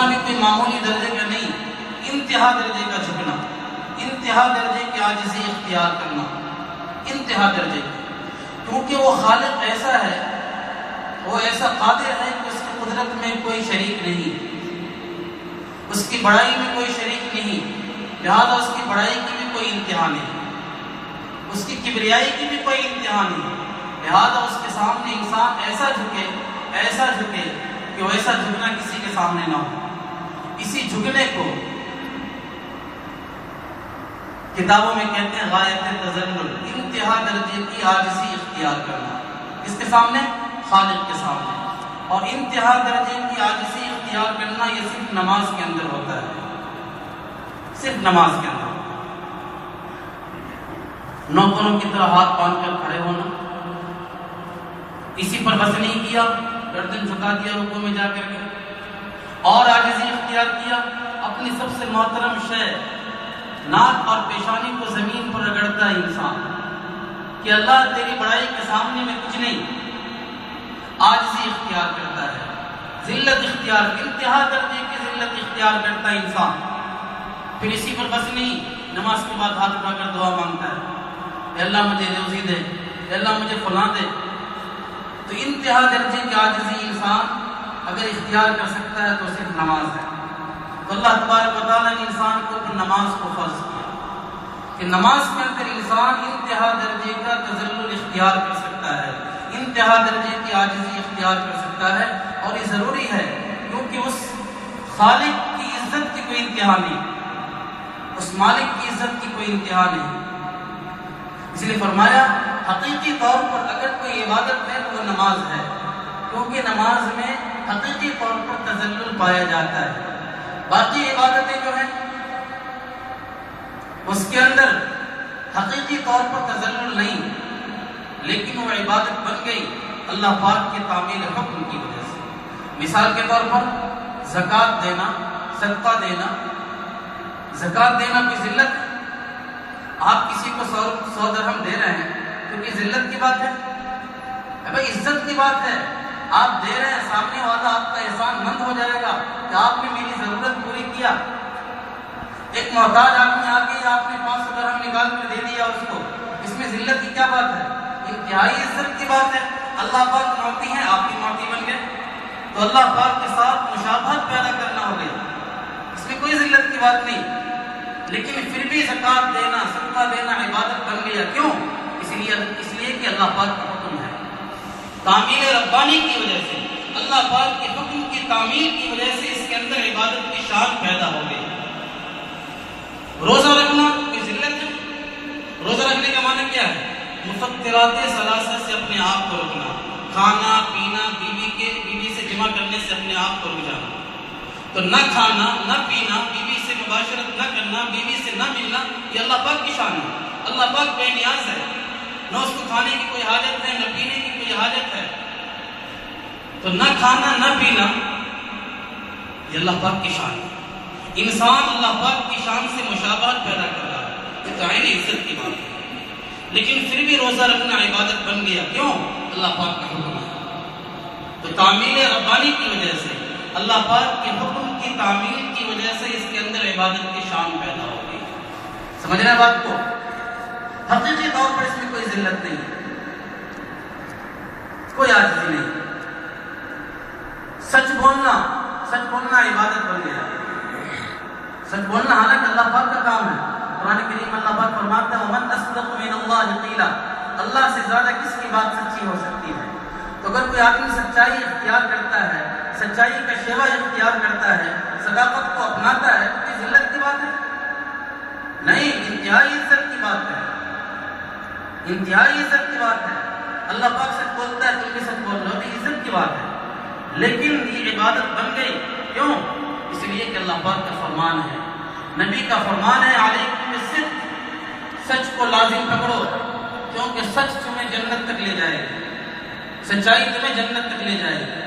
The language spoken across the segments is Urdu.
جھکنا بھی کوئی معمولی درجے کا نہیں، انتہا درجے کا جھکنا، انتہا درجے کی عاجزی اختیار کرنا، انتہا درجے کی، کیونکہ وہ خالق ایسا ہے، وہ ایسا قادر ہے کہ اس کی قدرت میں کوئی شریک نہیں، اس کی بڑائی میں کوئی شریک نہیں، لہذا اس کی بڑائی کی بھی کوئی انتہا نہیں، اس کی کبریائی کی بھی کوئی انتہا نہیں، لہذا اس کے سامنے انسان ایسا جھکے کہ ویسا جھکنا کسی کے سامنے نہ ہو۔ اسی جھکنے کو کتابوں میں کہتے ہیں غایت تذلل، انتہا درجے کی عاجزی اختیار کرنا، کس کے سامنے؟ خالق کے سامنے۔ اور انتہا درجے کی عاجزی اختیار کرنا یہ صرف نماز کے اندر ہوتا ہے، صرف نماز کے اندر۔ نوکروں کی طرح ہاتھ باندھ کر کھڑے ہونا، اسی پر بس نہیں کیا، گردن جھکا دیا رکوع میں جا کر کے، اور عاجزی اختیار کیا، اپنی سب سے محترم شے ناک اور پیشانی کو زمین پر رگڑتا ہے انسان کہ اللہ تیری بڑائی کے سامنے میں کچھ نہیں، عاجزی اختیار کرتا ہے، ذلت اختیار، انتہا درجے کی ذلت اختیار کرتا ہے انسان۔ پھر اسی پر بس نہیں، نماز کے بعد ہاتھ اٹھا کر دعا مانگتا ہے، اے اللہ مجھے روزی دے، اے اللہ مجھے فلاں دے۔ تو انتہا درجے کی عاجزی انسان اگر اختیار کر سکتا ہے تو صرف نماز ہے۔ تو اللہ تبارک و تعالیٰ نے انسان کو اپنی نماز کو فرض کیا کہ نماز کے اندر انسان انتہا درجے کا تذلل اختیار کر سکتا ہے، انتہا درجے کی عاجزی اختیار کر سکتا ہے، اور یہ ضروری ہے کیونکہ اس خالق کی عزت کی کوئی انتہا نہیں، اس مالک کی عزت کی کوئی انتہا نہیں۔ اس لیے فرمایا حقیقی طور پر اگر کوئی عبادت ہے تو وہ نماز ہے، کیونکہ نماز میں حقیقی طور پر تذلل پایا جاتا ہے۔ باقی عبادتیں جو ہیں اس کے اندر حقیقی طور پر تذلل نہیں، لیکن وہ عبادت بن گئی اللہ پاک کے تعمیل حکم کی وجہ سے۔ مثال کے طور پر زکوٰۃ دینا، صدقہ دینا، زکوٰۃ دینا کوئی ذلت ہے؟ آپ کسی کو 100 درہم دے رہے ہیں تو یہ ذلت کی بات ہے؟ بھائی عزت کی بات ہے، آپ دے رہے ہیں، سامنے والا آپ کا احسان مند ہو جائے گا کہ آپ نے میری ضرورت پوری کیا۔ ایک محتاج آدمی آ کے آپ نے 500 درہم نکال کر دے دیا اس کو، اس میں ذلت کی کیا بات ہے؟ انتہائی عزت کی بات ہے۔ اللہ پاک معطی ہیں، آپ بھی معطی بن گئے، تو اللہ پاک کے ساتھ مشابہت پیدا کرنا ہو گیا، اس میں کوئی ذلت کی بات نہیں، لیکن پھر بھی زکوٰۃ دینا، صدقہ دینا عبادت بن گیا۔ کیوں؟ اس لیے کہ اللہ پاک کا حکم ہے، تعمیل ربانی کی وجہ سے، اللہ پاک کے حکم کی تعمیل کی وجہ سے اس کے اندر عبادت کی شان پیدا ہو گئی۔ روزہ رکھنا کوئی ذلت ہے؟ روزہ رکھنے کا معنی کیا ہے؟ مفطرات ثلاثہ سے اپنے آپ کو رکنا، کھانا پینا، بیوی سے جمع کرنے سے اپنے آپ کو رک جانا۔ تو نہ کھانا، نہ پینا، بیوی سے مباشرت نہ کرنا، بیوی سے نہ ملنا، یہ اللہ پاک کی شان ہے۔ اللہ پاک بے نیاز ہے، نہ اس کو کھانے کی کوئی حاجت ہے، نہ پینے کی کوئی حاجت ہے۔ تو نہ کھانا نہ پینا یہ اللہ پاک کی شان ہے۔ انسان اللہ پاک کی شان سے مشابہت پیدا کر رہا ہے، یہ تو عین عزت کی بات ہے، لیکن پھر بھی روزہ رکھنا عبادت بن گیا۔ کیوں؟ اللہ پاک کا حکم ہے۔ تو تعمیل ربانی کی وجہ سے، اللہ پاک کے حکم کی تعمیل کی وجہ سے اس کے اندر عبادت کی شان پیدا ہو گئی۔ سمجھ رہے ہیں بات کو؟ حقیقی طور پر اس میں کوئی ذلت نہیں، کوئی عاجزی نہیں۔ سچ بولنا عبادت بن گیا۔ سچ بولنا حالانکہ اللہ پاک کا کام ہے۔ قرآن کریم اللہ پاک فرماتا ہے وَمَنْ أَصْدَقُ مِنَ اللَّهِ قِيلًا، اللہ سے زیادہ کس کی بات سچی ہو سکتی ہے؟ تو اگر کوئی آدمی سچائی اختیار کرتا ہے، سچائی کا شیوا اختیار کرتا ہے، صداقت کو اپناتا ہے، تو یہ ذلت کی بات ہے؟ نہیں، انتہائی عزت کی بات ہے، انتہائی عزت کی بات ہے۔ اللہ پاک سچ بولتا ہے، تم بھی سچ بول رہے ہو، یہ عزت کی بات ہے، لیکن یہ عبادت بن گئی۔ کیوں؟ اس لیے کہ اللہ پاک کا فرمان ہے، نبی کا فرمان ہے علیکم بالصدق، سچ کو لازم پکڑو، کیونکہ سچ تمہیں جنت تک لے جائے گی، سچائی تمہیں جنت تک لے جائے گی۔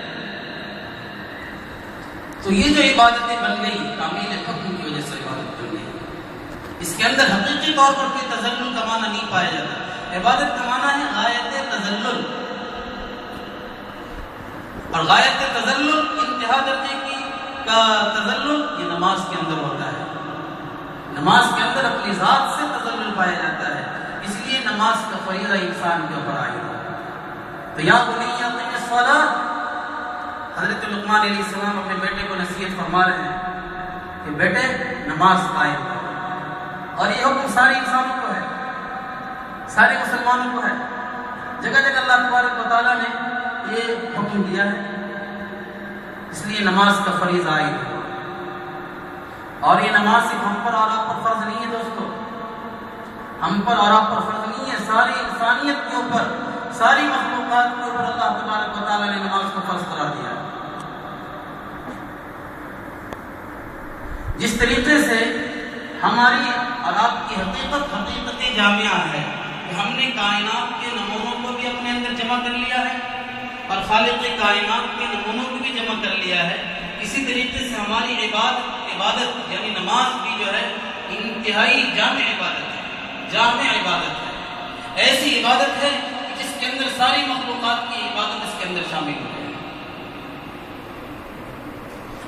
تو یہ جو عبادتیں بن گئی تعمیل حکم کی وجہ سے عبادت بن گئی، اس کے اندر حقیقی طور پر کوئی تذلل کا معنی نہیں پایا جاتا۔ عبادت کا معنی ہے غایت تذلل، اور غایت تذلل انتہا درجے کی کا تذلل یہ نماز کے اندر ہوتا ہے. نماز کے اندر اپنی ذات سے تذلل پایا جاتا ہے. اس لیے نماز کا فریضہ انسان کے اوپر آئے گا. تو یا بنی اقم الصلاۃ، حضرت لقمان علیہ السلام اپنے بیٹے کو نصیحت فرما رہے ہیں کہ بیٹے نماز قائم کرو. اور یہ حکم سارے انسانوں کو ہے، سارے مسلمانوں کو ہے. جگہ جگہ اللہ تبارک و تعالیٰ نے یہ حکم دیا ہے. اس لیے نماز کا فریضہ عائد ہے. اور یہ نماز صرف ہم پر اور آپ پر فرض نہیں ہے دوستو، ہم پر اور آپ پر فرض نہیں ہے، ساری انسانیت کے اوپر، ساری مخلوقات کے اوپر اللہ تبارک و تعالیٰ نے نماز کو فرض قرار دیا ہے. جس طریقے سے ہماری اور آپ کی حقیقت جامعہ ہے کہ ہم نے کائنات کے نمونوں کو بھی اپنے اندر جمع کر لیا ہے اور خالق کائنات کے نمونوں کو بھی جمع کر لیا ہے، اسی طریقے سے ہماری عبادت یعنی نماز بھی جو ہے انتہائی جامع عبادت ہے. ایسی عبادت ہے جس کے اندر ساری مخلوقات کی عبادت اس کے اندر شامل ہے.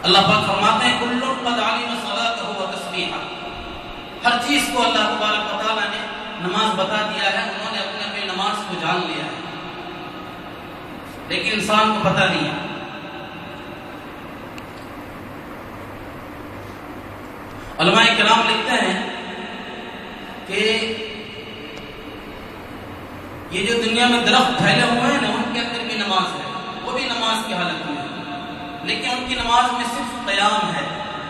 اللہ پاک فرماتے ہیں کل قد علم صلاته وتسبیحہ، ہر چیز کو اللہ تبارک و تعالیٰ نے نماز بتا دیا ہے. انہوں نے اپنے نماز کو جان لیا ہے لیکن انسان کو پتہ نہیں ہے. علماء کرام لکھتے ہیں کہ یہ جو دنیا میں درخت پھیلے ہوئے ہیں نا، ان کے اندر بھی نماز ہے، وہ بھی نماز کی حالت میں ہے، لیکن ان کی نماز میں صرف قیام ہے.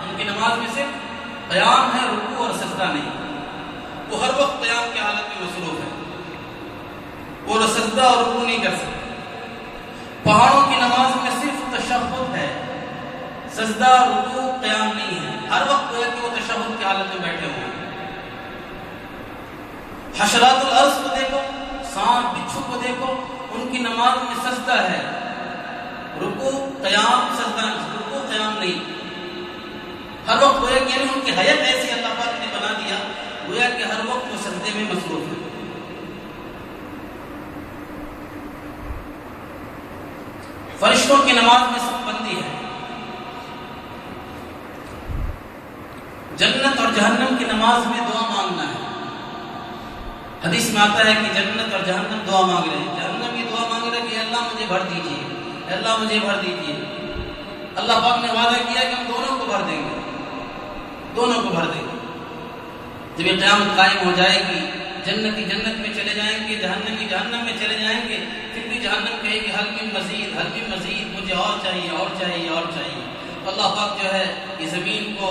ان کی نماز میں صرف قیام ہے، رکوع اور سجدہ نہیں. وہ ہر وقت قیام کی حالت میں مصروف ہے، وہ سجدہ اور رکوع نہیں کر سکتے. پہاڑوں کی نماز میں صرف تشہد ہے، سجدہ رکوع قیام نہیں ہے. ہر وقت ہے کہ وہ تشہد کی حالت میں بیٹھے ہوئے ہیں. حشرات الارض کو دیکھو، سانپ بچھو کو دیکھو، ان کی نماز میں سجدہ ہے، رکوع قیام سجدہ، رکوع قیام نہیں. ہر وقت گویا کہ ان کی حیت ایسی اللہ پاک نے بنا دیا گویا کہ ہر وقت وہ سجدے میں مصروف ہے. فرشتوں کی نماز میں سب بندی ہے. جنت اور جہنم کی نماز میں دعا مانگنا ہے. حدیث میں آتا ہے کہ جنت اور جہنم دعا مانگ رہے ہیں. جہنم یہ دعا مانگ رہے ہیں کہ اللہ مجھے بھر دیجیے، اللہ مجھے بھر دیجیے. اللہ پاک نے وعدہ کیا کہ ہم دونوں کو بھر دیں گے، دونوں کو بھر دیں گے. جب یہ قیامت قائم ہو جائے گی، جنتی جنت میں چلے جائیں گے، جہنمی جہنم میں چلے جائیں گے. پھر بھی جہنم کہے گی حل من مزید، حل من مزید، مجھے اور چاہیے اور چاہیے اور چاہیے. تو اللہ پاک جو ہے یہ زمین کو،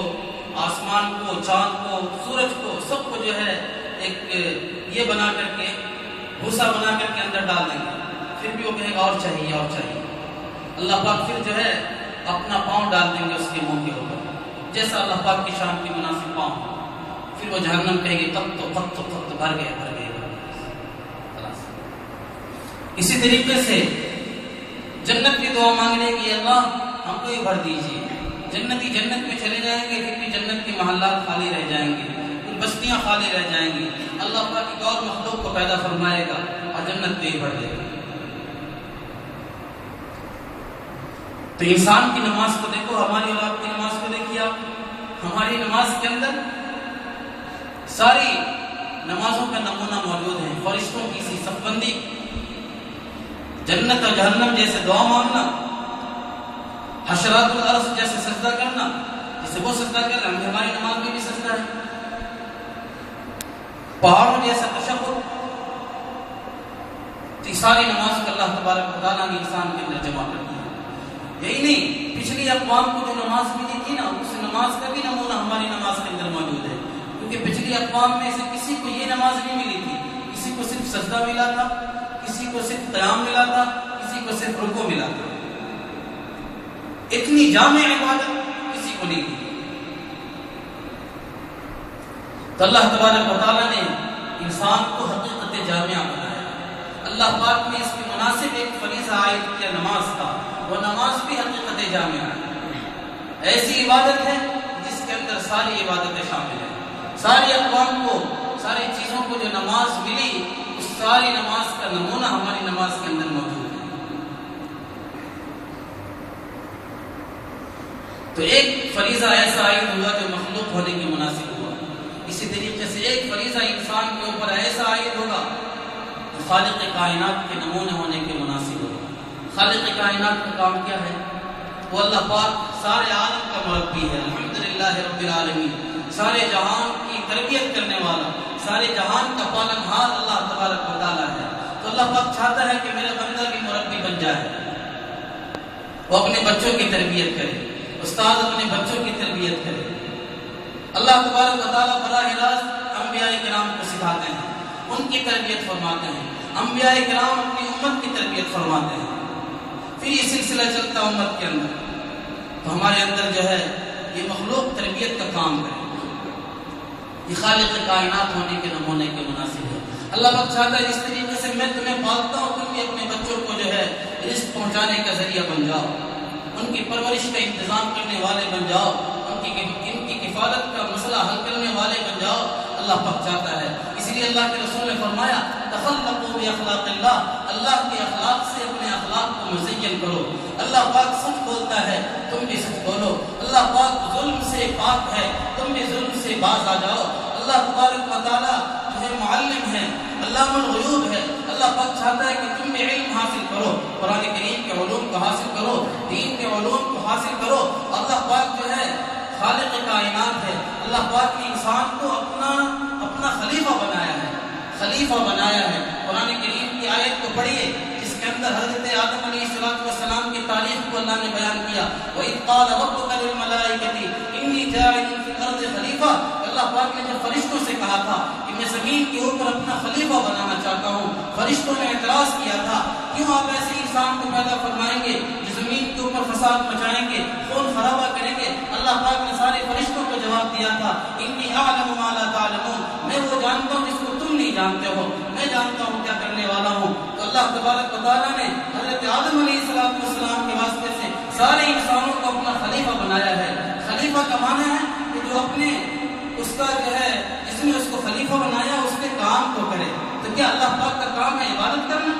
آسمان کو، چاند کو، سورج کو، سب کو جو ہے ایک یہ بنا کر کے، بھوسا بنا کر کے اندر ڈال دیں گے. پھر بھی وہ کہے گا اور چاہیے اور چاہیے. اللہ پاک پھر جو ہے اپنا پاؤں ڈال دیں گے اس کے منہ کے اوپر، جیسا اللہ پاک کی شان کی مناسب پاؤں. پھر وہ جہنم کہے گی قط بھر گئے بھر گئے. اسی طریقے سے جنت کی دعا مانگنے کی، اللہ ہم کو یہ بھر دیجیے. جنتی جنت میں چلے جائیں گے، پھر بھی جنت کے محلات خالی رہ جائیں گے، بستیاں خالی رہ جائیں گی. اللہ پاک ایک اور مخلوق کو پیدا فرمائے گا اور جنت پہ ہی بھر دے گا. تو انسان کی نماز کو دیکھو، ہماری اور آپ کی نماز کو دیکھیے آپ. ہماری نماز کے اندر ساری نمازوں کا نمونہ موجود ہے. فرشتوں کی سی صف بندی، جنت اور جہنم جیسے دعا مانگنا، حشرات الارض جیسے سجدہ کرنا، جیسے وہ سجدہ کر رہے ہیں ہماری نماز میں بھی سجدہ ہے. پہاڑوں جیسا تشہد. تو ساری نماز کو اللہ تبارک و تعالیٰ نے انسان کے اندر جمع کر دیا. یہی نہیں، پچھلی اقوام کو جو نماز ملی تھی نا، اس نماز کا بھی نمونہ ہماری نماز کے اندر موجود ہے. کیونکہ پچھلی اقوام میں سے کسی کو یہ نماز نہیں ملی تھی. کسی کو صرف سجدہ ملا تھا، کسی کو صرف قیام ملا تھا، کسی کو صرف رکوع ملا تھا. اتنی جامع عبادت کسی کو نہیں دی. تو اللہ تبارک و تعالیٰ نے انسان کو حقیقت جامعہ بنایا. اللہ پاک نے اس کے مناسب ایک فریضہ عائد کیا نماز کا. وہ نماز بھی حقیقت جامعہ ہے. ایسی عبادت ہے جس کے اندر ساری عبادتیں شامل ہیں. ساری اقوام کو، ساری چیزوں کو جو نماز ملی، اس ساری نماز کا نمونہ ہماری نماز کے اندر موجود ہے. تو ایک فریضہ ایسا عائد ہوا جو مخلوق ہونے کے مناسب ہوا، اسی طریقے سے ایک فریضہ انسان کے اوپر ایسا عائد ہوگا جو خالق کائنات کے نمونے ہونے کے مناسب ہوگا۔ خالق کائنات کا کام کیا ہے؟ وہ اللہ پاک سارے عالم کا مربی ہے، الحمدللہ رب العالمین، سارے جہان کی تربیت کرنے والا، سارے جہان کا پالن ہار اللہ تبارک و تعالیٰ ہے۔ تو اللہ پاک چاہتا ہے کہ میرا بندہ بھی مربی بن جائے، وہ اپنے بچوں کی تربیت کرے، استاد اپنے بچوں کی تربیت کرے۔ اللہ تبارک و تعالیٰ براہ راست انبیاء کرام کو سکھاتے ہیں، ان کی تربیت فرماتے ہیں، انبیاء کرام اپنی امت کی تربیت فرماتے ہیں، پھر یہ سلسلہ چلتا امت کے اندر۔ تو ہمارے اندر جو ہے یہ مخلوق تربیت کا کام کرے، یہ خالق کائنات ہونے کے نمونے کے مناسب ہے۔ اللہ پاک چاہتا ہے جس طریقے سے میں تمہیں پالتا ہوں تم بھی اپنے بچوں کو جو ہے رزق پہنچانے کا ذریعہ بن جاؤ، ان کی پرورش کا انتظام کرنے والے بن جاؤ، ان کی کفالت کا مسئلہ حل کرنے والے بن جاؤ، اللہ پاک چاہتا ہے۔ اسی لیے اللہ کے رسول نے فرمایا تخلقوا باخلاق اللہ، اللہ کے اخلاق سے اپنے اخلاق کو مزین کرو۔ اللہ پاک سچ بولتا ہے تم بھی سچ بولو، اللہ پاک ظلم سے پاک ہے تم بھی ظلم سے باز آ جاؤ۔ اللہ تبارک و تعالیٰ جو ہے معلم ہے، علام الغیوب ہے، اللہ پاک چاہتا ہے کہ تم بھی علم حاصل کرو، قرآن کریم کے علوم کو حاصل کرو، دین کے علوم کو حاصل کرو۔ اللہ پاک جو ہے خالق کائنات ہے، اللہ پاک نے انسان کو اپنا خلیفہ بنایا ہے، خلیفہ بنایا ہے۔ قرآن کریم کی آیت کو پڑھیے جس کے اندر حضرت آدم علیہ السلام کی تاریخ کو اللہ نے بیان کیا، وَإِذْ قَالَ رَبُّكَ لِلْمَلَائِكَةِ إِنِّي جَاعِلٌ فِي الْأَرْضِ خَلِيفَةً، اللہ پاک نے جب فرشتوں سے کہا تھا کہ میں زمین کے اوپر اپنا خلیفہ بنانا چاہتا ہوں، فرشتوں نے اعتراض کیا تھا کیوں آپ ایسے انسان کو پیدا فرمائیں گے جو زمین کے اوپر فساد مچائیں گے، خون خرابہ کریں گے؟ اللہ پاک نے سارے فرشتوں کو جواب دیا تھا انی اعلم ما لا تعلمون، میں وہ جانتا ہوں جس کو تم نہیں جانتے ہو، میں جانتا ہوں کیا کرنے والا ہوں۔ تو اللہ تبارک و تعالیٰ نے حضرت آدم علیہ السلام کے واسطے سے سارے انسانوں کو اپنا خلیفہ بنایا ہے۔ خلیفہ کا معنی ہے کہ جو اپنے اس کا جو ہے جس نے اس کو خلیفہ بنایا اس کے کام کو کرے۔ تو کیا اللہ پاک کا کام ہے عبادت کرنا؟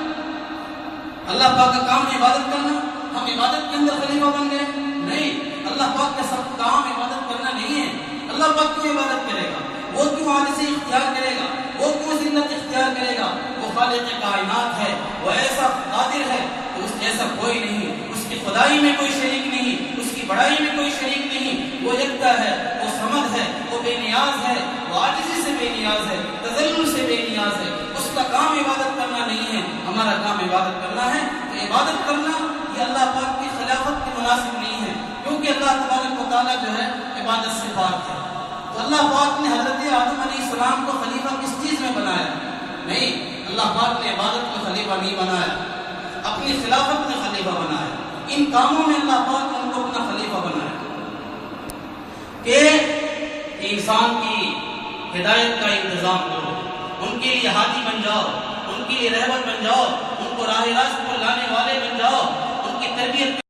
اللہ پاک کا کام ہے عبادت کرنا؟ ہم عبادت کے اندر خلیفہ بن گئے؟ نہیں، اللہ پاک کا سب کام عبادت کرنا نہیں ہے۔ اللہ پاک کیوں عبادت کرے گا؟ وہ کیوں عاجزی اختیار کرے گا؟ وہ کیوں ذلت اختیار کرے گا؟ وہ خالق کائنات ہے، وہ ایسا قادر ہے کہ اس جیسا کوئی نہیں، اس کی خدائی میں کوئی شریک نہیں، اس کی بڑائی میں کوئی شریک نہیں، وہ یکتا ہے، وہ صمد ہے، وہ بے نیاز ہے، وہ عاجزی سے بے نیاز ہے، تذلل سے بے نیاز ہے۔ اس کا کام عبادت کرنا نہیں ہے، ہمارا کام عبادت کرنا ہے۔ تو عبادت کرنا یہ اللہ پاک کی خلافت کے مناسب نہیں ہے، کیونکہ اللہ تبارک و تعالیٰ جو ہے عبادت سے پاک ہے۔ تو اللہ پاک نے حضرت آدم علیہ السلام کو خلیفہ کس چیز میں بنایا؟ نہیں، اللہ پاک نے عبادت کو خلیفہ نہیں بنایا، اپنی خلافت میں خلیفہ بنایا۔ ان کاموں میں اللہ پاک نے ان کو اپنا خلیفہ بنایا کہ انسان کی ہدایت کا انتظام کرو، ان کے لیے ہادی بن جاؤ، ان کے لیے رہبر بن جاؤ، ان کو راہ راست پر لانے والے بن جاؤ، ان کی تربیت